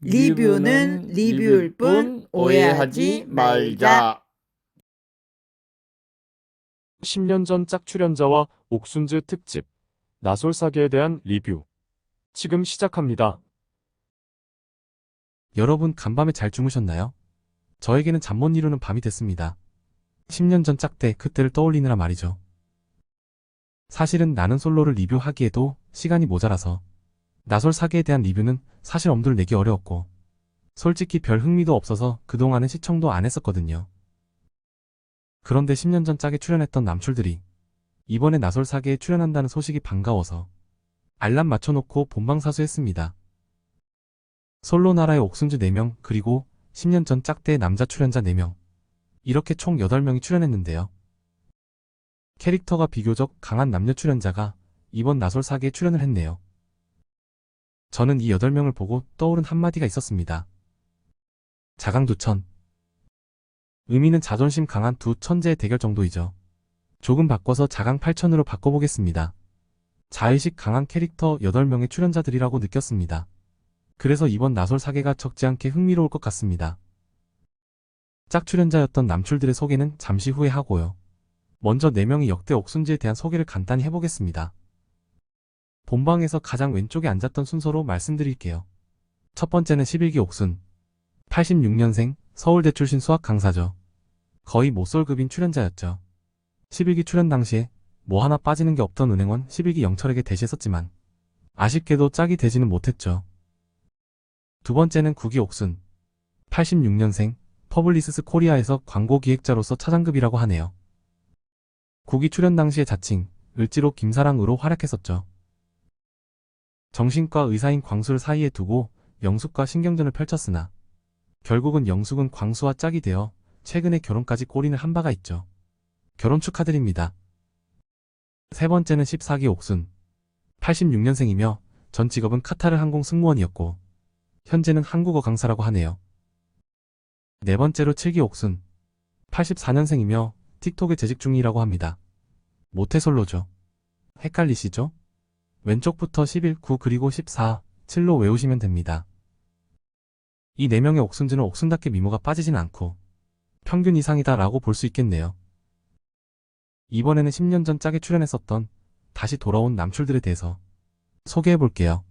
리뷰는 리뷰일 뿐 오해하지 말자. 10년 전 짝출연자와 옥순즈 특집 나솔사계에 대한 리뷰 지금 시작합니다. 여러분 간밤에 잘 주무셨나요? 저에게는 잠 못 이루는 밤이 됐습니다. 10년 전 짝대 그때를 떠올리느라 말이죠. 사실은 나는 솔로를 리뷰하기에도 시간이 모자라서 나솔사계에 대한 리뷰는 사실 엄두를 내기 어려웠고 솔직히 별 흥미도 없어서 그동안은 시청도 안 했었거든요. 그런데 10년 전 짝에 출연했던 남출들이 이번에 나솔사계에 출연한다는 소식이 반가워서 알람 맞춰놓고 본방사수했습니다. 솔로나라의 옥순즈 4명 그리고 10년 전 짝대의 남자 출연자 4명 이렇게 총 8명이 출연했는데요. 캐릭터가 비교적 강한 남녀 출연자가 이번 나솔사계에 출연을 했네요. 저는 이 8명을 보고 떠오른 한마디가 있었습니다. 자강두천. 의미는 자존심 강한 두 천재의 대결 정도이죠. 조금 바꿔서 자강8천으로 바꿔보겠습니다. 자의식 강한 캐릭터 8명의 출연자들이라고 느꼈습니다. 그래서 이번 나솔사계가 적지 않게 흥미로울 것 같습니다. 짝 출연자였던 남출들의 소개는 잠시 후에 하고요. 먼저 4명의 역대 옥순즈에 대한 소개를 간단히 해보겠습니다. 본방에서 가장 왼쪽에 앉았던 순서로 말씀드릴게요. 첫 번째는 11기 옥순. 86년생 서울대 출신 수학 강사죠. 거의 모쏠급인 출연자였죠. 11기 출연 당시에 뭐 하나 빠지는 게 없던 은행원 11기 영철에게 대시했었지만 아쉽게도 짝이 되지는 못했죠. 두 번째는 9기 옥순. 86년생 퍼블리스스 코리아에서 광고 기획자로서 차장급이라고 하네요. 9기 출연 당시의 자칭 을지로 김사랑으로 활약했었죠. 정신과 의사인 광수를 사이에 두고 영숙과 신경전을 펼쳤으나 결국은 영숙은 광수와 짝이 되어 최근에 결혼까지 꼬리를 한 바가 있죠. 결혼 축하드립니다. 세 번째는 14기 옥순. 86년생이며 전 직업은 카타르 항공 승무원이었고 현재는 한국어 강사라고 하네요. 네 번째로 7기 옥순. 84년생이며 틱톡에 재직 중이라고 합니다. 모태솔로죠. 헷갈리시죠? 왼쪽부터 11, 9 그리고 14, 7로 외우시면 됩니다. 이 4명의 옥순즈는 옥순답게 미모가 빠지진 않고 평균 이상이다 라고 볼 수 있겠네요. 이번에는 10년 전 짝에 출연했었던 다시 돌아온 남출들에 대해서 소개해볼게요.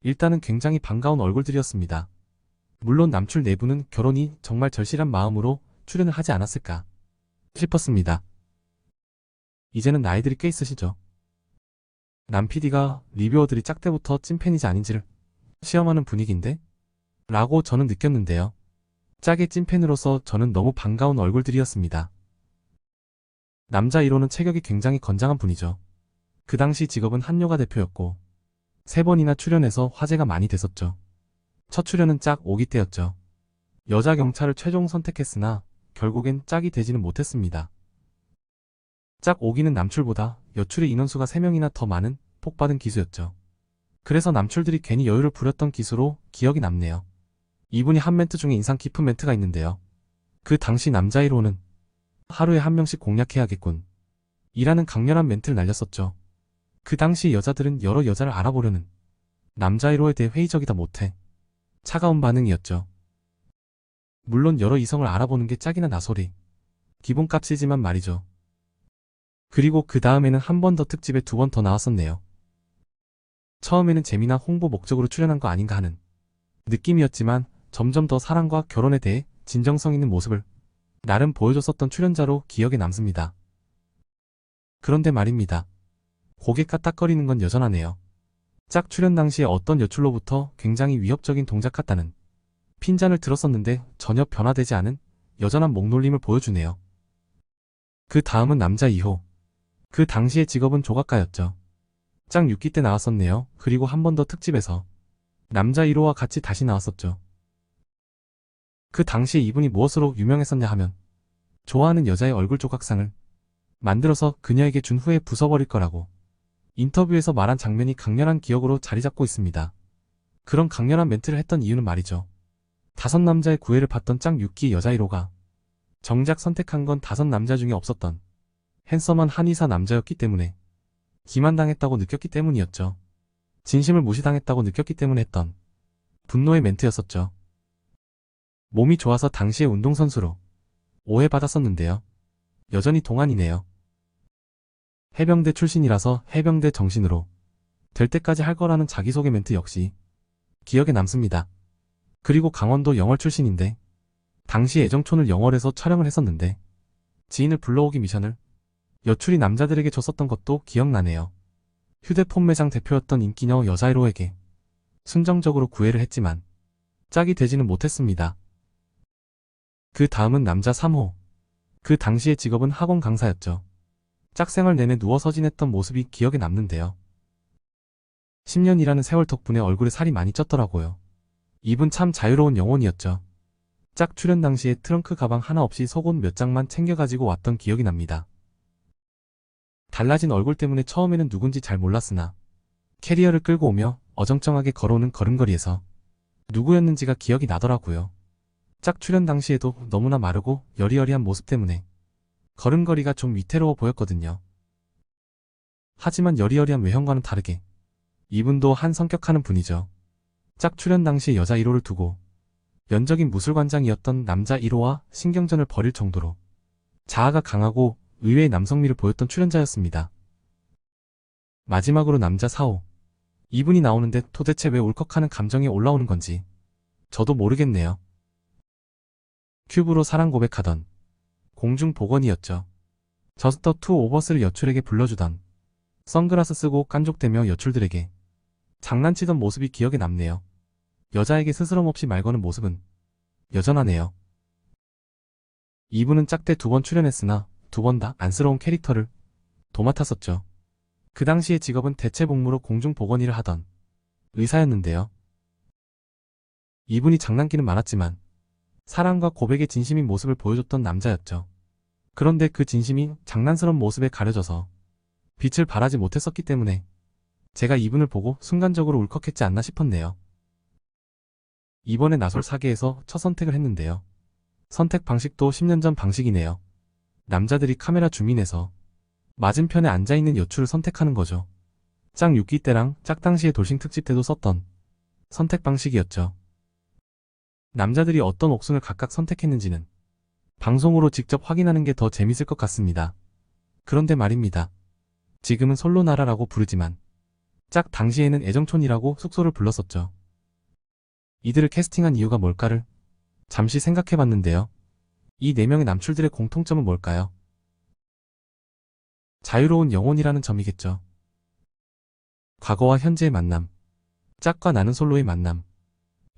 일단은 굉장히 반가운 얼굴들이었습니다. 물론 남출 내부는 결혼이 정말 절실한 마음으로 출연을 하지 않았을까 싶었습니다. 이제는 나이들이 꽤 있으시죠. 남 PD가 리뷰어들이 짝때부터 찐팬인지 아닌지를 시험하는 분위기인데? 라고 저는 느꼈는데요. 짝의 찐팬으로서 저는 너무 반가운 얼굴들이었습니다. 남자 1호는 체격이 굉장히 건장한 분이죠. 그 당시 직업은 한요가 대표였고 3번이나 출연해서 화제가 많이 됐었죠. 첫 출연은 짝 5기 때였죠. 여자 경찰을 최종 선택했으나 결국엔 짝이 되지는 못했습니다. 짝 5기는 남출보다 여출의 인원수가 3명이나 더 많은 폭받은 기수였죠. 그래서 남출들이 괜히 여유를 부렸던 기수로 기억이 남네요. 이분이 한 멘트 중에 인상 깊은 멘트가 있는데요. 그 당시 남자 1호는 하루에 한 명씩 공략해야겠군 이라는 강렬한 멘트를 날렸었죠. 그 당시 여자들은 여러 여자를 알아보려는 남자 1호에 대해 회의적이다 못해 차가운 반응이었죠. 물론 여러 이성을 알아보는 게 짝이나 나솔이 기본값이지만 말이죠. 그리고 그 다음에는 한 번 더 특집에 2번 더 나왔었네요. 처음에는 재미나 홍보 목적으로 출연한 거 아닌가 하는 느낌이었지만 점점 더 사랑과 결혼에 대해 진정성 있는 모습을 나름 보여줬었던 출연자로 기억에 남습니다. 그런데 말입니다. 고개 까딱거리는 건 여전하네요. 짝 출연 당시에 어떤 여출로부터 굉장히 위협적인 동작 같다는 핀잔을 들었었는데 전혀 변화되지 않은 여전한 목놀림을 보여주네요. 그 다음은 남자 2호. 그 당시의 직업은 조각가였죠. 짝 6기 때 나왔었네요. 그리고 한 번 더 특집에서 남자 1호와 같이 다시 나왔었죠. 그 당시에 이분이 무엇으로 유명했었냐 하면 좋아하는 여자의 얼굴 조각상을 만들어서 그녀에게 준 후에 부숴버릴 거라고 인터뷰에서 말한 장면이 강렬한 기억으로 자리 잡고 있습니다. 그런 강렬한 멘트를 했던 이유는 말이죠. 5남자의 구애를 받던 짝 6기 여자 1호가 정작 선택한 건 5남자 중에 없었던 핸섬한 한의사 남자였기 때문에 기만당했다고 느꼈기 때문이었죠. 진심을 무시당했다고 느꼈기 때문에 했던 분노의 멘트였었죠. 몸이 좋아서 당시의 운동선수로 오해받았었는데요. 여전히 동안이네요. 해병대 출신이라서 해병대 정신으로 될 때까지 할 거라는 자기소개 멘트 역시 기억에 남습니다. 그리고 강원도 영월 출신인데 당시 애정촌을 영월에서 촬영을 했었는데 지인을 불러오기 미션을 여출이 남자들에게 줬었던 것도 기억나네요. 휴대폰 매장 대표였던 인기녀 여자 1호에게 순정적으로 구애를 했지만 짝이 되지는 못했습니다. 그 다음은 남자 3호. 그 당시의 직업은 학원 강사였죠. 짝생활 내내 누워서 지냈던 모습이 기억에 남는데요. 10년이라는 세월 덕분에 얼굴에 살이 많이 쪘더라고요. 이분 참 자유로운 영혼이었죠. 짝 출연 당시에 트렁크 가방 하나 없이 속옷 몇 장만 챙겨가지고 왔던 기억이 납니다. 달라진 얼굴 때문에 처음에는 누군지 잘 몰랐으나 캐리어를 끌고 오며 어정쩡하게 걸어오는 걸음걸이에서 누구였는지가 기억이 나더라고요. 짝 출연 당시에도 너무나 마르고 여리여리한 모습 때문에 걸음걸이가 좀 위태로워 보였거든요. 하지만 여리여리한 외형과는 다르게 이분도 한 성격하는 분이죠. 짝 출연 당시 여자 1호를 두고 연적인 무술관장이었던 남자 1호와 신경전을 벌일 정도로 자아가 강하고 의외의 남성미를 보였던 출연자였습니다. 마지막으로 남자 4호. 이분이 나오는데 도대체 왜 울컥하는 감정이 올라오는 건지 저도 모르겠네요. 큐브로 사랑 고백하던 공중보건이었죠. 저스터 투 오버스를 여출에게 불러주던 선글라스 쓰고 깐족대며 여출들에게 장난치던 모습이 기억에 남네요. 여자에게 스스럼 없이 말 거는 모습은 여전하네요. 이분은 짝대 2번 출연했으나 2번 다 안쓰러운 캐릭터를 도맡았었죠. 그 당시의 직업은 대체 복무로 공중보건일을 하던 의사였는데요. 이분이 장난기는 많았지만 사랑과 고백의 진심인 모습을 보여줬던 남자였죠. 그런데 그 진심이 장난스러운 모습에 가려져서 빛을 발하지 못했었기 때문에 제가 이분을 보고 순간적으로 울컥했지 않나 싶었네요. 이번에 나솔 사계에서 첫 선택을 했는데요. 선택 방식도 10년 전 방식이네요. 남자들이 카메라 줌인해서 맞은편에 앉아있는 여출을 선택하는 거죠. 짝 6기 때랑 짝 당시의 돌싱 특집 때도 썼던 선택 방식이었죠. 남자들이 어떤 옥순을 각각 선택했는지는 방송으로 직접 확인하는 게 더 재밌을 것 같습니다. 그런데 말입니다. 지금은 솔로나라라고 부르지만 짝 당시에는 애정촌이라고 숙소를 불렀었죠. 이들을 캐스팅한 이유가 뭘까를 잠시 생각해봤는데요. 이 4명의 남출들의 공통점은 뭘까요? 자유로운 영혼이라는 점이겠죠. 과거와 현재의 만남, 짝과 나는 솔로의 만남,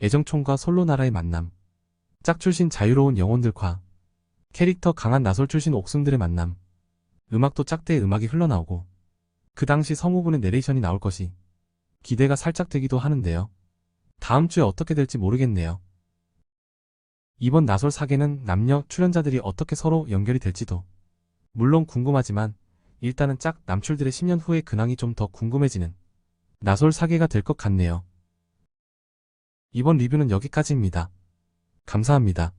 애정촌과 솔로나라의 만남, 짝 출신 자유로운 영혼들과 캐릭터 강한 나솔 출신 옥순들의 만남, 음악도 짝대의 음악이 흘러나오고 그 당시 성우분의 내레이션이 나올 것이 기대가 살짝 되기도 하는데요. 다음 주에 어떻게 될지 모르겠네요. 이번 나솔 사계는 남녀 출연자들이 어떻게 서로 연결이 될지도 물론 궁금하지만 일단은 짝 남출들의 10년 후의 근황이 좀 더 궁금해지는 나솔 사계가 될 것 같네요. 이번 리뷰는 여기까지입니다. 감사합니다.